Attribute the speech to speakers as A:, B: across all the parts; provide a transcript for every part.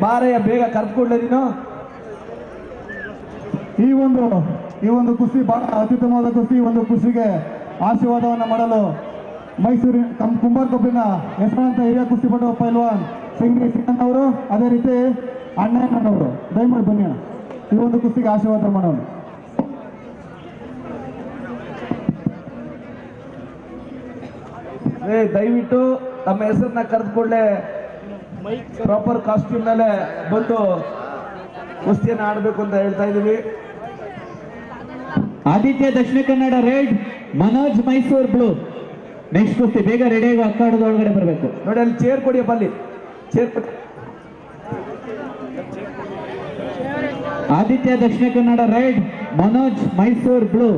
A: ಬಾರಯ್ಯ ಬೇಗ ಕರ್ದ್ಕೊಡ್ಲೆ ನೀನು.
B: ಈ ಒಂದು ಕುಸ್ತಿ ಬಹಳ ಅತ್ಯುತ್ತಮವಾದ ಕುಸ್ತಿ. ಈ ಒಂದು ಕುಸ್ತಿಗೆ ಆಶೀರ್ವಾದವನ್ನು ಮಾಡಲು ಮೈಸೂರಿನ ಕುಂಬಾರಕೊಪ್ಪಿನ ಹೆಸರಾಂತ ಹಿರಿಯ ಕುಸ್ತಿಪಟು ಪೈಲ್ವಾನ್ ಸಿಂಗ್ರಿ ಸಿಂಗಣ್ಣವರು, ಅದೇ ರೀತಿ ಅಣ್ಣಯ್ಯನವರು ದಯಮಾಡಿ ಬನ್ನಿ ಅಣ್ಣ, ಈ ಒಂದು ಕುಸ್ತಿಗೆ ಆಶೀರ್ವಾದ ಮಾಡೋಣ.
A: ದಯವಿಟ್ಟು ತಮ್ಮ ಹೆಸರನ್ನ ಕರೆದುಕೊಳ್ಳೆ ಪ್ರಾಪರ್ ಕಾಸ್ಟ್ಯೂಮ್ ಮೇಲೆ ಬಂದು ಕುಸ್ತಿಯನ್ನು ಆಡಬೇಕು ಅಂತ ಹೇಳ್ತಾ ಇದೀವಿ.
C: Aditya Dakshina Kannada red, Manoj Mysuru blue. Next ಕುಸ್ತಿ ಬೇಗ ರೆಡಿಯಾಗಿ ಅಖಾಡದ ಒಳಗಡೆ ಬರಬೇಕು.
A: ನೋಡಿ ಅಲ್ಲಿ ಚೇರ್ ಕೊಡಿಯಪ್ಪ, ಅಲ್ಲಿ ಚೇರ್ ಕೊಡಿ.
C: Aditya Dakshina Kannada red, Manoj Mysuru blue.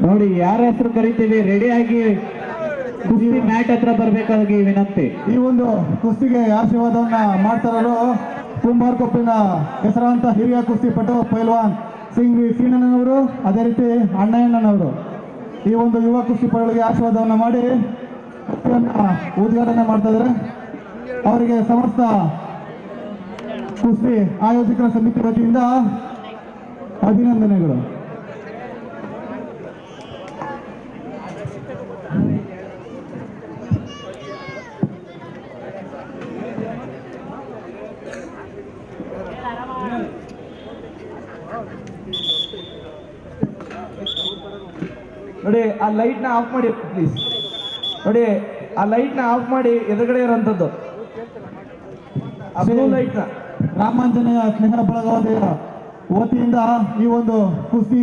C: ನೋಡಿ ಯಾರ ಹೆಸರು ಕರಿತೀವಿ ರೆಡಿಯಾಗಿ ಕುಸ್ತಿ ಮ್ಯಾಟ್ ಹತ್ರ ಬರಬೇಕಾಗಿ ವಿನಂತಿ.
B: ಈ ಒಂದು ಕುಸ್ತಿಗೆ ಆಶೀರ್ವಾದವನ್ನ ಮಾಡ್ತಾರಲು ಕುಂಬಾರಕೊಪ್ಪಿನ ಹೆಸರಾಂತ ಹಿರಿಯ ಕುಸ್ತಿಪಟು ಪೈಲ್ವಾನ್ ಸಿಂಗ್ರಿ ಸೀನಣ್ಣನವರು, ಅದೇ ರೀತಿ ಅಣ್ಣಯ್ಯನವರು. ಈ ಒಂದು ಯುವ ಕುಸ್ತಿಪಟುಗಳಿಗೆ ಆಶೀರ್ವಾದವನ್ನು ಮಾಡಿ ಉದ್ಘಾಟನೆ ಮಾಡ್ತಾ ಇದ್ದಾರೆ. ಅವರಿಗೆ ಸಮಸ್ತ ಕುಸ್ತಿ ಆಯೋಜಕರ ಸಮಿತಿ ವತಿಯಿಂದ ಅಭಿನಂದನೆಗಳು.
A: ನೋಡಿ ಆ ಲೈಟ್ನ ಆಫ್ ಮಾಡಿ ಪ್ಲೀಸ್. ನೋಡಿ ಆ ಲೈಟ್ನ ಆಫ್ ಮಾಡಿ ಎದುರುಗಡೆ ಇರೋಂಥದ್ದು ಆ ಬ್ಲೂ ಲೈಟ್ನ.
B: ರಾಮಾಂಜನೇಯ ಸ್ನೇಹ ಬಳಗದ ವತಿಯಿಂದ ಈ ಒಂದು ಕುಸ್ತಿ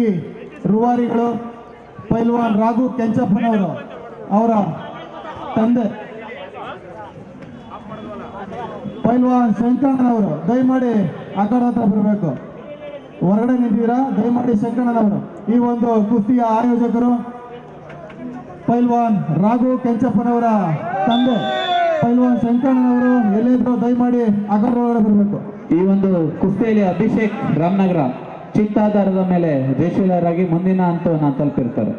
B: ರೂವಾರಿಗಳು ಪೈಲ್ವಾನ್ ರಾಘು ಕೆಂಚಪ್ಪನವರು, ಅವರ ತಂದೆ ಪೈಲ್ವಾನ್ ಶಂಕರಣ್ಣನವರು ದಯಮಾಡಿ ಅಖಾಡ ಹತ್ರ ಬರಬೇಕು. ಹೊರಗಡೆ ನಿಂತಿದ್ದೀರಾ, ದಯಮಾಡಿ ಶಂಕರಣ್ಣನವರು. ಈ ಒಂದು ಕುಸ್ತಿಯ ಆಯೋಜಕರು ಪೈಲ್ವಾನ್ ರಾಘು ಕೆಂಚಪ್ಪನವರ ತಂದೆ ಪೈಲ್ವಾನ್ ಶಂಕರಣ್ಣನವರು ಎಲ್ಲಿದ್ರು ದಯಮಾಡಿ ಅಖಾಡ ಒಳಗಡೆ ಬರಬೇಕು.
C: ಈ ಒಂದು ಕುಸ್ತಿಯಲ್ಲಿ ಅಭಿಷೇಕ್ ರಾಮನಗರ ಚಿತ್ತಾಧಾರದ ಮೇಲೆ ಜಯಶೀಲರಾಗಿ ಮುಂದಿನ ಹಂತವನ್ನು ತಲುಪಿರ್ತಾರೆ.